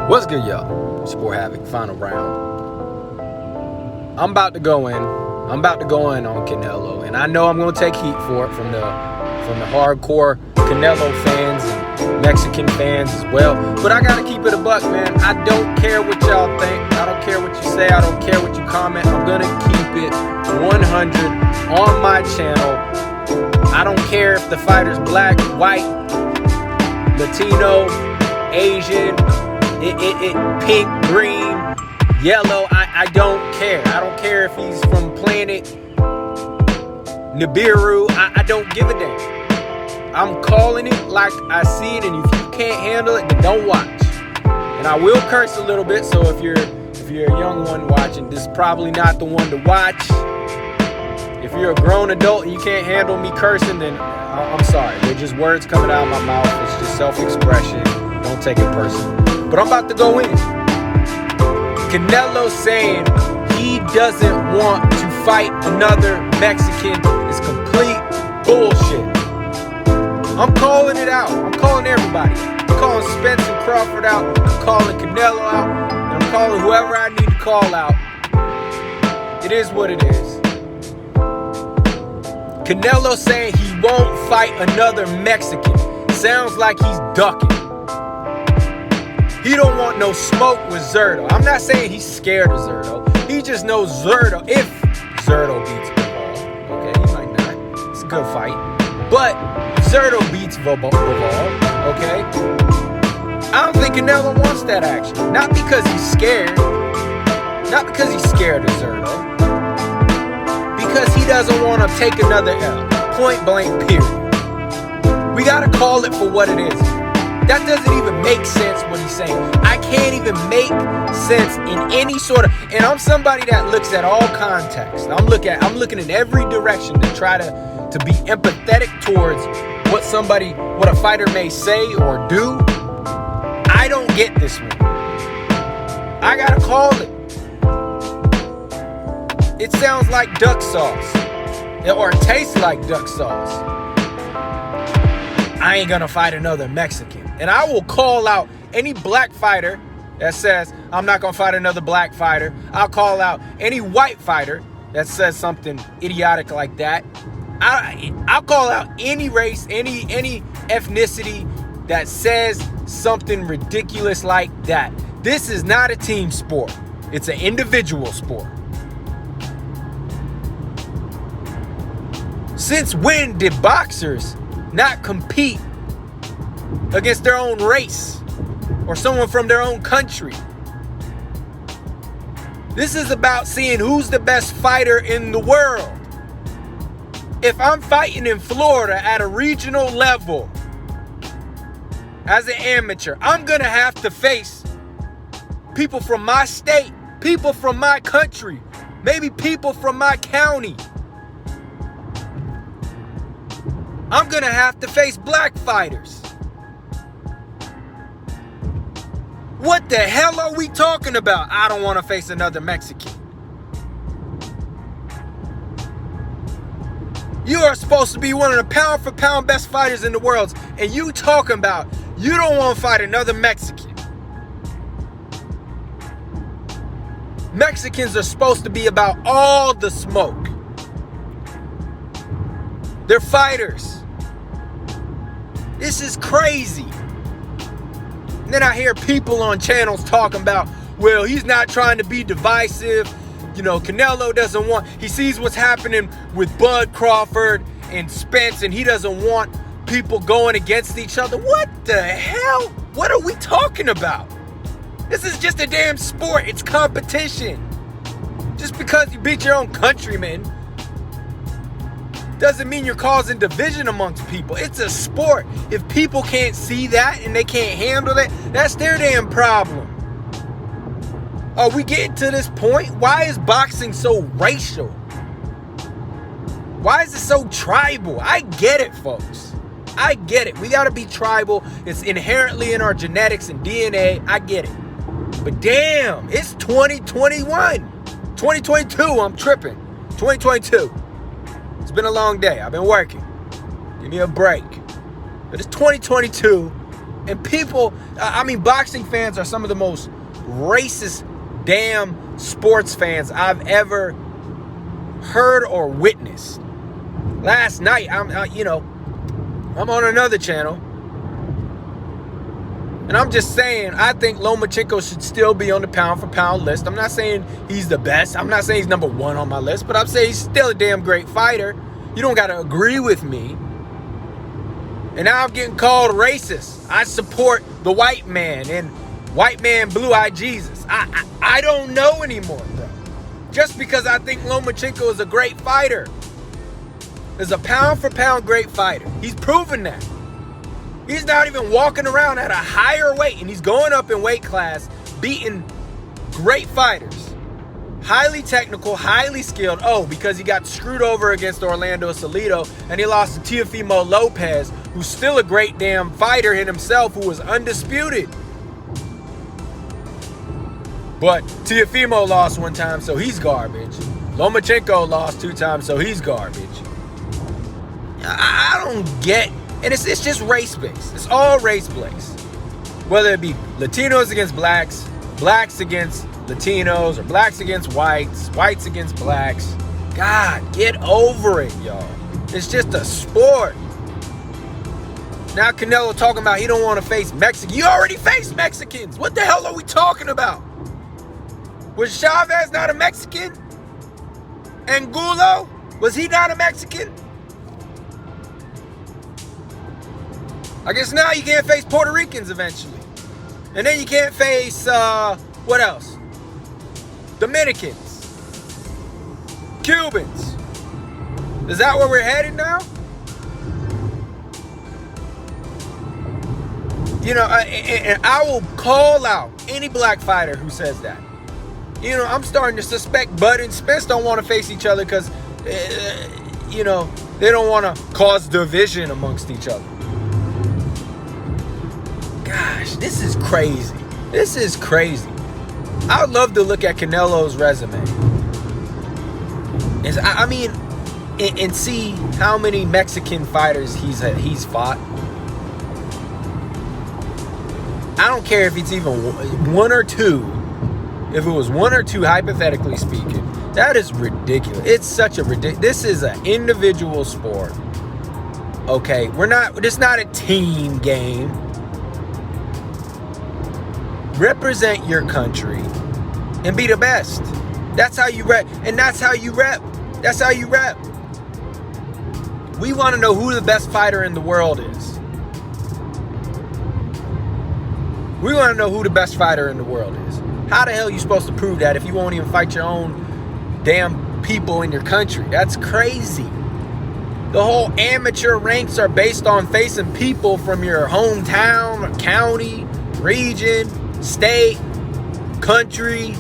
What's good, y'all? Sport Havoc, final round. I'm about to go in on Canelo, and I know I'm going to take heat for it from the hardcore Canelo fans and Mexican fans as well. But I got to keep it a buck, man. I don't care what y'all think. I don't care what you say. I don't care what you comment. I'm going to keep it 100 on my channel. I don't care if the fighter's black, white, Latino, Asian, pink, green, yellow. I don't care. I don't care if he's from planet Nibiru. I don't give a damn. I'm calling it like I see it, and if you can't handle it, then don't watch. And I will curse a little bit, so if you're a young one watching, this is probably not the one to watch. If you're a grown adult and you can't handle me cursing, then I'm sorry. They're just words coming out of my mouth. It's just self-expression. Don't take it personal. But I'm about to go in. Canelo saying he doesn't want to fight another Mexican is complete bullshit. I'm calling it out. I'm calling everybody out. I'm calling Spence and Crawford out. I'm calling Canelo out. And I'm calling whoever I need to call out. It is what it is. Canelo saying he won't fight another Mexican. Sounds like he's ducking. He don't want no smoke with Zurdo. I'm not saying he's scared of Zurdo. He just knows Zurdo. If Zurdo beats Bivol, okay, he might not. It's a good fight. But if Zurdo beats Bivol, okay, I don't think Canelo wants that action. Not because he's scared. Not because he's scared of Zurdo. Because he doesn't want to take another L. Point blank, period. We got to call it for what it is. That doesn't even make sense what he's saying. I can't even make sense in any sort of, and I'm somebody that looks at all context. I'm looking in every direction to try to be empathetic towards what a fighter may say or do. I don't get this one. I gotta call it. It sounds like duck sauce, or it tastes like duck sauce. I ain't gonna fight another Mexican. And I will call out any black fighter that says, I'm not gonna fight another black fighter. I'll call out any white fighter that says something idiotic like that. I'll call out any race, any ethnicity that says something ridiculous like that. This is not a team sport. It's an individual sport. Since when did boxers not compete against their own race or someone from their own country? This is about seeing who's the best fighter in the world. If I'm fighting in Florida at a regional level as an amateur, I'm gonna have to face people from my state, people from my country, maybe people from my county. I'm gonna have to face black fighters. What the hell are we talking about? I don't want to face another Mexican. You are supposed to be one of the pound for pound best fighters in the world, and you talking about you don't want to fight another Mexican. Mexicans are supposed to be about all the smoke. They're fighters. This is crazy. And then I hear people on channels talking about, well, he's not trying to be divisive. You know, Canelo doesn't want, he sees what's happening with Bud Crawford and Spence, and he doesn't want people going against each other. What the hell? What are we talking about? This is just a damn sport. It's competition. Just because you beat your own countrymen doesn't mean you're causing division amongst people. It's a sport. If people can't see that and they can't handle it, that's their damn problem. Are we getting to this point? Why is boxing so racial? Why is it so tribal? I get it, folks. I get it. We gotta be tribal. It's inherently in our genetics and DNA. I get it. But damn, it's 2021. 2022, I'm tripping. 2022. It's been a long day. I've been working. Give me a break. But it's 2022. And people, I mean, boxing fans are some of the most racist damn sports fans I've ever heard or witnessed. Last night, I'm on another channel, and I'm just saying, I think Lomachenko should still be on the pound-for-pound list. I'm not saying he's the best. I'm not saying he's number one on my list, but I'm saying he's still a damn great fighter. You don't got to agree with me. And now I'm getting called racist. I support the white man and white man blue-eyed Jesus. I don't know anymore, bro. Just because I think Lomachenko is a great fighter. Is a pound-for-pound great fighter. He's proven that. He's not even walking around at a higher weight, and he's going up in weight class, beating great fighters. Highly technical, highly skilled. Oh, because he got screwed over against Orlando Salido, and he lost to Teofimo Lopez, who's still a great damn fighter in himself, who was undisputed. But Teofimo lost one time, so he's garbage. Lomachenko lost 2 times, so he's garbage. I don't get, and it's just race-based. It's all race-based. Whether it be Latinos against blacks, blacks against Latinos, or blacks against whites, whites against blacks. God, get over it, y'all. It's just a sport. Now Canelo talking about he don't want to face Mexicans. You already faced Mexicans. What the hell are we talking about? Was Chavez not a Mexican? Angulo? Was he not a Mexican? I guess now you can't face Puerto Ricans eventually. And then you can't face, what else? Dominicans. Cubans. Is that where we're headed now? You know, and I will call out any black fighter who says that. You know, I'm starting to suspect Bud and Spence don't want to face each other because, you know, they don't want to cause division amongst each other. Gosh, this is crazy. This is crazy. I would love to look at Canelo's resume. I mean, and see how many Mexican fighters he's fought. I don't care if it's even 1 or 2. If it was 1 or 2, hypothetically speaking, that is ridiculous. It's such a ridiculous. This is an individual sport. Okay, it's not a team game. Represent your country and be the best. That's how you rep. And that's how you rep. That's how you rep. We want to know who the best fighter in the world is. We want to know who the best fighter in the world is. How the hell are you supposed to prove that if you won't even fight your own damn people in your country? That's crazy. The whole amateur ranks are based on facing people from your hometown, county, region, state, country.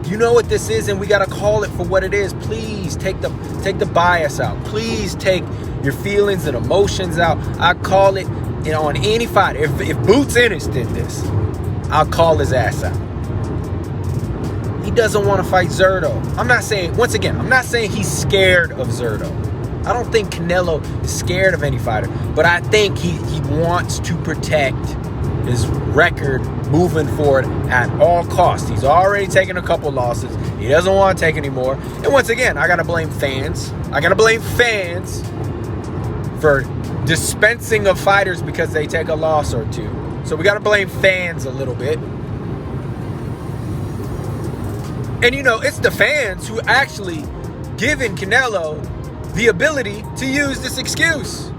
You know what this is, and we gotta call it for what it is. Please take the bias out. Please take your feelings and emotions out. I call it, you know, on any fighter. If Boots Ennis did this, I'll call his ass out. He doesn't want to fight Zurdo. I'm not saying he's scared of Zurdo. I don't think Canelo is scared of any fighter, but I think he wants to protect his record moving forward at all costs. He's already taken a couple losses. He doesn't want to take any more. And once again, I got to blame fans. I got to blame fans for dispensing of fighters because they take a loss or two. So we got to blame fans a little bit. And, you know, it's the fans who actually given Canelo the ability to use this excuse.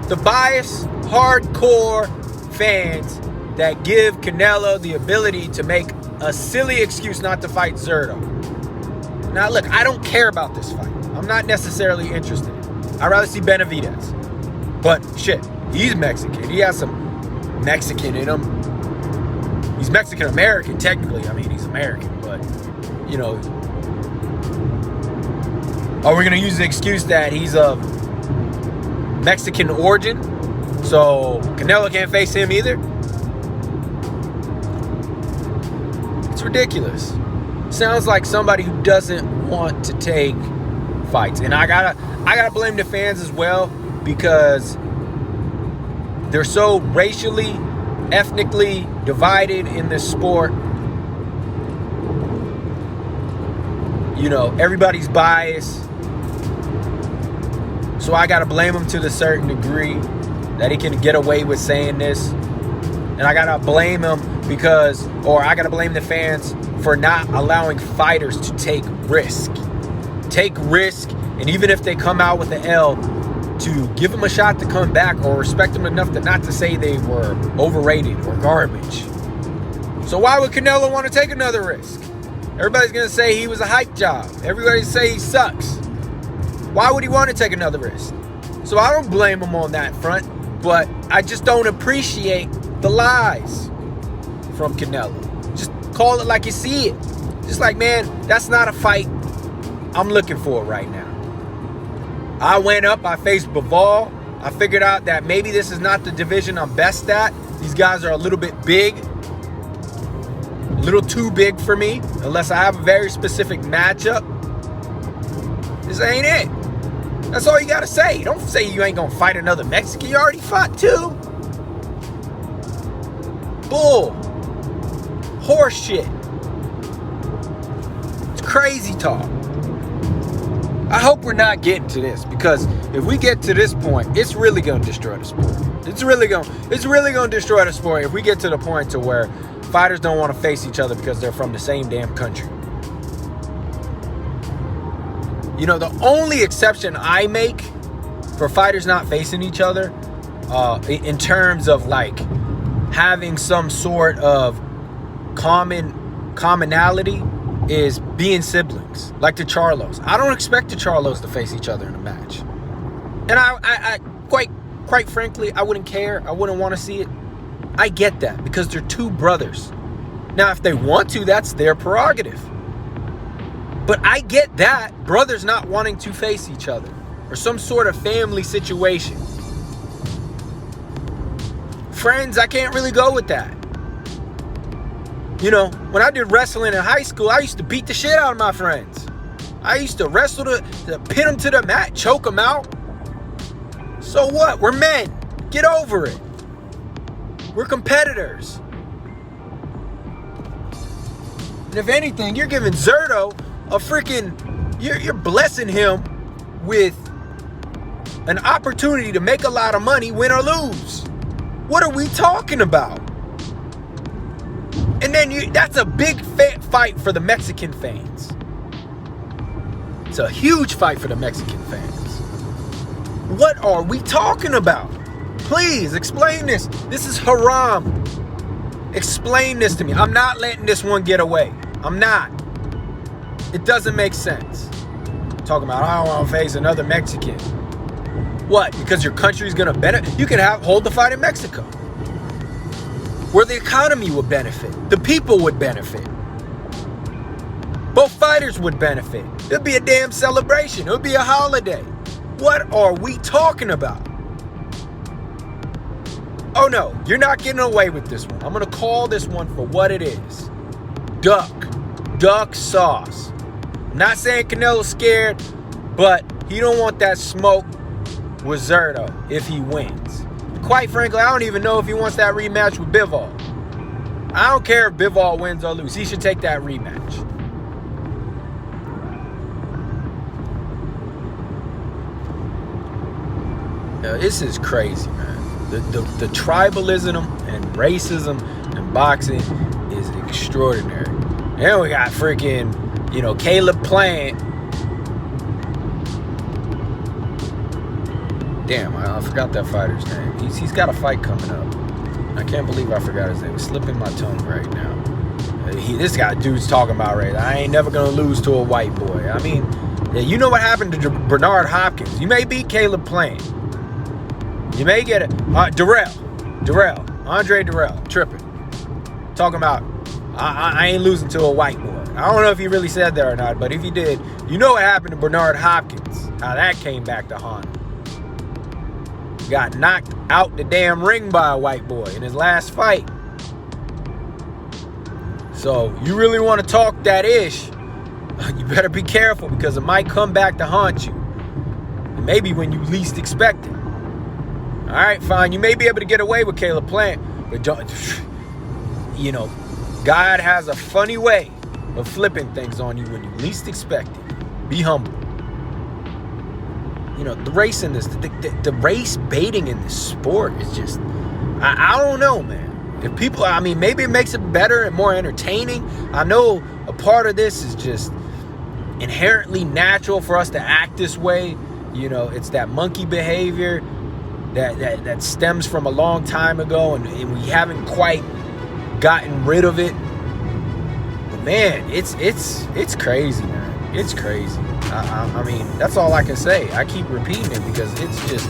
The biased, hardcore fans that give Canelo the ability to make a silly excuse not to fight Zurdo. Now, look, I don't care about this fight. I'm not necessarily interested in it. I'd rather see Benavidez. But, shit, he's Mexican. He has some Mexican in him. He's Mexican-American, technically. I mean, he's American, but, you know. Are we going to use the excuse that he's of Mexican origin? So Canelo can't face him either? It's ridiculous. Sounds like somebody who doesn't want to take fights. And I gotta blame the fans as well, because they're so racially, ethnically divided in this sport. You know, everybody's biased. So I gotta blame him to the certain degree that he can get away with saying this. And I gotta blame him I gotta blame the fans for not allowing fighters to take risk. Take risk, and even if they come out with an L, to give them a shot to come back, or respect them enough to not to say they were overrated or garbage. So why would Canelo want to take another risk? Everybody's gonna say he was a hype job. Everybody say he sucks. Why would he want to take another risk? So I don't blame him on that front, but I just don't appreciate the lies from Canelo. Just call it like you see it. Just like, man, that's not a fight I'm looking for right now. I went up, I faced Bivol. I figured out that maybe this is not the division I'm best at. These guys are a little bit big. A little too big for me, unless I have a very specific matchup. This ain't it. That's all you gotta say. Don't say you ain't gonna fight another Mexican. You already fought two. Bull. Horse shit. It's crazy talk. I hope we're not getting to this, because if we get to this point, it's really gonna destroy the sport. It's really gonna destroy the sport if we get to the point to where fighters don't want to face each other because they're from the same damn country. You know, the only exception I make for fighters not facing each other, in terms of like having some sort of commonality, is being siblings, like the Charlos. I don't expect the Charlos to face each other in a match, and I quite frankly, I wouldn't care. I wouldn't want to see it. I get that, because they're two brothers. Now, if they want to, that's their prerogative. But I get that, brothers not wanting to face each other, or some sort of family situation. Friends, I can't really go with that. You know, when I did wrestling in high school, I used to beat the shit out of my friends. I used to wrestle to pin them to the mat, choke them out. So what? We're men. Get over it. We're competitors. And if anything, you're giving Zurdo a freaking... You're blessing him with an opportunity to make a lot of money, win or lose. What are we talking about? And then that's a big fight for the Mexican fans. It's a huge fight for the Mexican fans. What are we talking about? Please explain this. This is haram. Explain this to me. I'm not letting this one get away. I'm not. It doesn't make sense. Talking about, I don't want to face another Mexican. What? Because your country's going to benefit? You can hold the fight in Mexico, where the economy would benefit. The people would benefit. Both fighters would benefit. It'd be a damn celebration. It would be a holiday. What are we talking about? Oh no, you're not getting away with this one. I'm going to call this one for what it is. Duck sauce. I'm not saying Canelo's scared, but he don't want that smoke with Zurdo if he wins. Quite frankly, I don't even know if he wants that rematch with Bivol. I don't care if Bivol wins or loses. He should take that rematch. Now, this is crazy, man. The tribalism and racism in boxing is extraordinary. And we got freaking, Caleb Plant. Damn, I forgot that fighter's name. He's got a fight coming up. I can't believe I forgot his name. It's slipping my tongue right now. Dude's talking about right. I ain't never gonna lose to a white boy. I mean, you know what happened to Bernard Hopkins. You may beat Caleb Plant. You may get it. Andre Durrell, tripping. Talking about, I ain't losing to a white boy. I don't know if he really said that or not, but if he did, you know what happened to Bernard Hopkins. How that came back to haunt him. Got knocked out the damn ring by a white boy in his last fight. So, you really want to talk that ish, you better be careful, because it might come back to haunt you. Maybe when you least expect it. All right, fine. You may be able to get away with Caleb Plant, but don't, God has a funny way of flipping things on you when you least expect it. Be humble. The race in this, the race baiting in this sport is just, I don't know, man. If people, maybe it makes it better and more entertaining. I know a part of this is just inherently natural for us to act this way. It's that monkey behavior that stems from a long time ago, and we haven't quite gotten rid of it. But man, it's crazy, man. It's crazy. That's all I can say. I keep repeating it because it's just,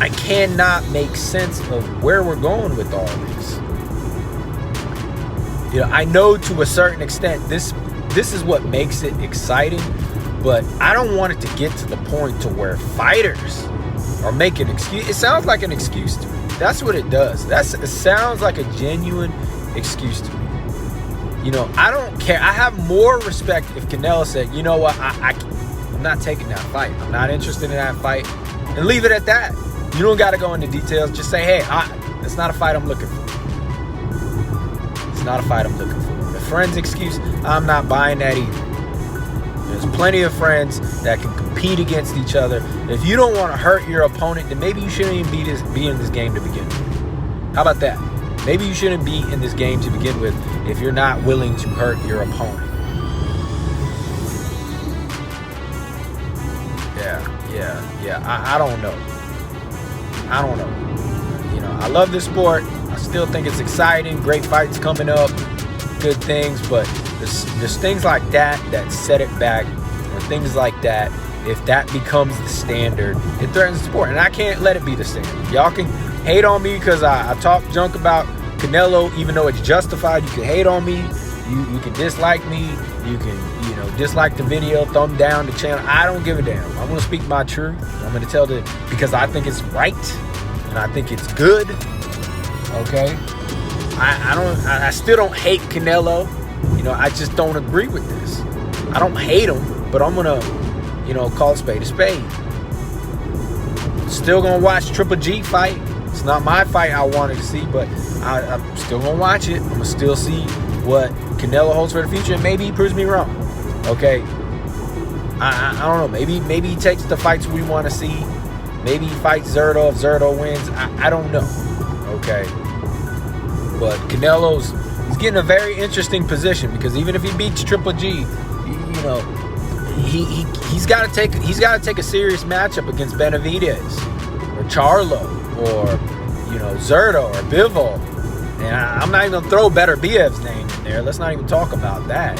I cannot make sense of where we're going with all this. I know to a certain extent this is what makes it exciting, but I don't want it to get to the point to where fighters are making excuse. It sounds like an excuse to me. That's what it does. It sounds like a genuine excuse to me. I don't care. I have more respect if Canelo said, you know what, I'm not taking that fight. I'm not interested in that fight. And leave it at that. You don't got to go into details. Just say, hey, it's not a fight I'm looking for. It's not a fight I'm looking for. The friend's excuse, I'm not buying that either. There's plenty of friends that can compete against each other. If you don't want to hurt your opponent, then maybe you shouldn't even be in this game to begin with. How about that? Maybe you shouldn't be in this game to begin with if you're not willing to hurt your opponent. Yeah. I don't know. I love this sport. I still think it's exciting. Great fights coming up. Good things. But there's things like that set it back. Or things like that, if that becomes the standard, it threatens the sport. And I can't let it be the standard. Y'all can hate on me because I talk junk about Canelo, even though it's justified. You can hate on me. You can dislike me. You can, dislike the video, thumb down the channel. I don't give a damn. I'm going to speak my truth. I'm going to tell because I think it's right and I think it's good. Okay? I still don't hate Canelo. I just don't agree with this. I don't hate him, but I'm going to, call a spade a spade. Still going to watch Triple G fight. It's not my fight I wanted to see, but I'm still going to watch it. I'm going to still see what Canelo holds for the future, and maybe he proves me wrong. Okay? I don't know. Maybe he takes the fights we want to see. Maybe he fights Zurdo if Zurdo wins. I don't know. Okay? But he's getting a very interesting position because even if he beats Triple G, he's got to take a serious matchup against Benavidez or Charlo or Zurdo or Bivol. And I'm not even gonna throw Beterbiev's name in there. Let's not even talk about that.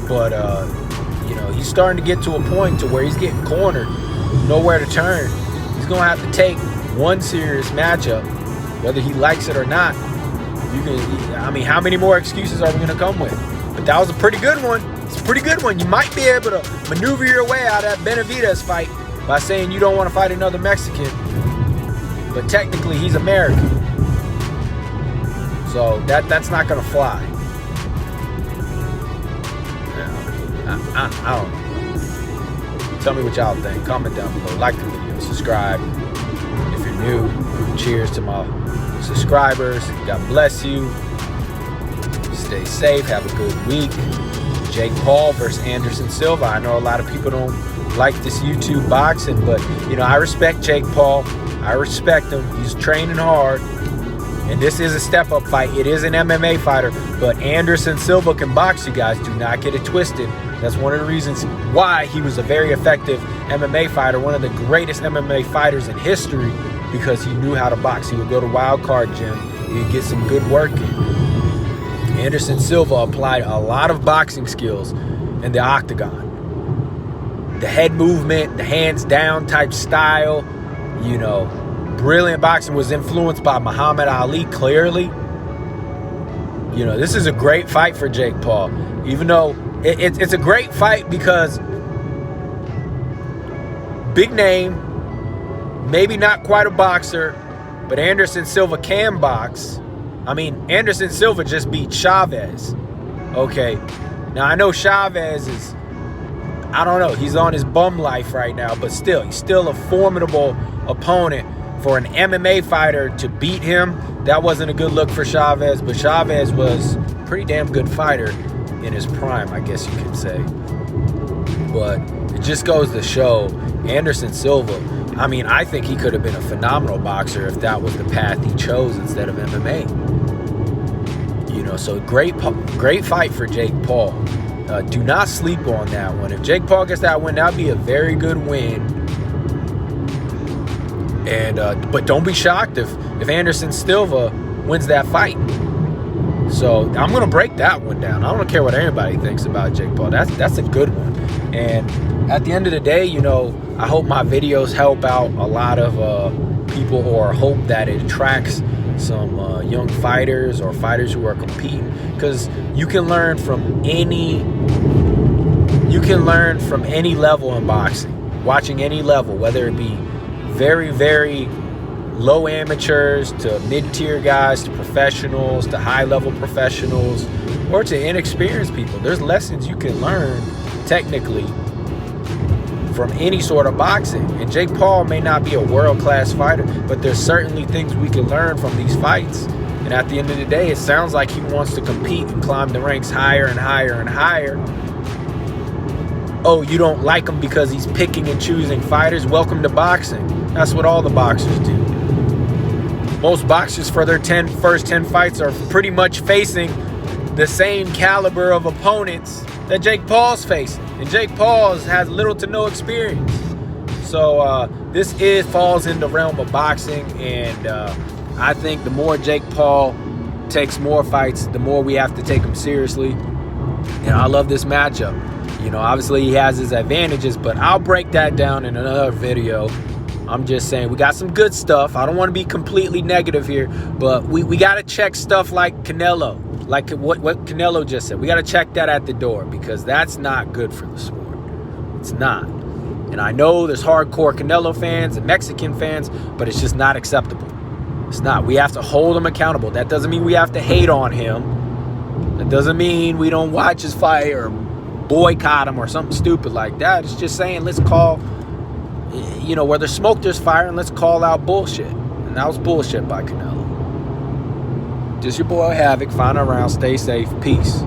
But he's starting to get to a point to where he's getting cornered, nowhere to turn. He's gonna have to take one serious matchup, whether he likes it or not. How many more excuses are we gonna come with? But that was a pretty good one. It's a pretty good one. You might be able to maneuver your way out of that Benavidez fight by saying you don't want to fight another Mexican, but technically he's American. So that's not going to fly. I don't know. Tell me what y'all think. Comment down below. Like the video. Subscribe. If you're new, cheers to my subscribers. God bless you. Stay safe. Have a good week. Jake Paul versus Anderson Silva. I know a lot of people don't like this YouTube boxing, but I respect Jake Paul. I respect him. He's training hard. And this is a step-up fight. It is an MMA fighter, but Anderson Silva can box, you guys. Do not get it twisted. That's one of the reasons why he was a very effective MMA fighter, one of the greatest MMA fighters in history, because he knew how to box. He would go to Wild Card Gym. He would get some good work in. Anderson Silva applied a lot of boxing skills in the octagon. The head movement, the hands down type style, brilliant boxing, was influenced by Muhammad Ali, clearly. This is a great fight for Jake Paul. Even though it's a great fight because big name, maybe not quite a boxer, but Anderson Silva can box. Anderson Silva just beat Chavez. Okay. Now, I know Chavez is, I don't know, he's on his bum life right now, but still, he's still a formidable opponent for an MMA fighter to beat him. That wasn't a good look for Chavez, but Chavez was a pretty damn good fighter in his prime, I guess you could say. But it just goes to show Anderson Silva, I mean, I think he could have been a phenomenal boxer if that was the path he chose instead of MMA. You know, so great fight for Jake Paul. Do not sleep on that one. If Jake Paul gets that win, that would be a very good win. And but don't be shocked if Anderson Silva wins that fight. So I'm gonna break that one down. I don't care what anybody thinks about Jake Paul. That's a good one. And at the end of the day, you know, I hope my videos help out a lot of people, or hope that it attracts some young fighters or fighters who are competing, because you can learn from any level in boxing, watching any level, whether it be very, very low amateurs to mid-tier guys to professionals to high-level professionals or to inexperienced people. There's lessons you can learn technically from any sort of boxing. And Jake Paul may not be a world-class fighter, but there's certainly things we can learn from these fights. And at the end of the day, it sounds like he wants to compete and climb the ranks higher and higher and higher. Oh, you don't like him because he's picking and choosing fighters? Welcome to boxing. That's what all the boxers do. Most boxers for their first 10 fights are pretty much facing the same caliber of opponents that Jake Paul's facing. And Jake Paul has little to no experience. So this falls in the realm of boxing. And I think the more Jake Paul takes more fights, the more we have to take him seriously. And I love this matchup. You know, obviously he has his advantages, but I'll break that down in another video. I'm just saying we got some good stuff. I don't want to be completely negative here, but we got to check stuff like Canelo, like what Canelo just said. We got to check that at the door, because that's not good for the sport. It's not. And I know there's hardcore Canelo fans and Mexican fans, but it's just not acceptable. It's not. We have to hold him accountable. That doesn't mean we have to hate on him. That doesn't mean we don't watch his fight or boycott him or something stupid like that. It's just saying, let's call, you know, where there's smoke, there's fire, and let's call out bullshit. And that was bullshit by Canelo. Just your boy Havoc. Find around. Stay safe. Peace.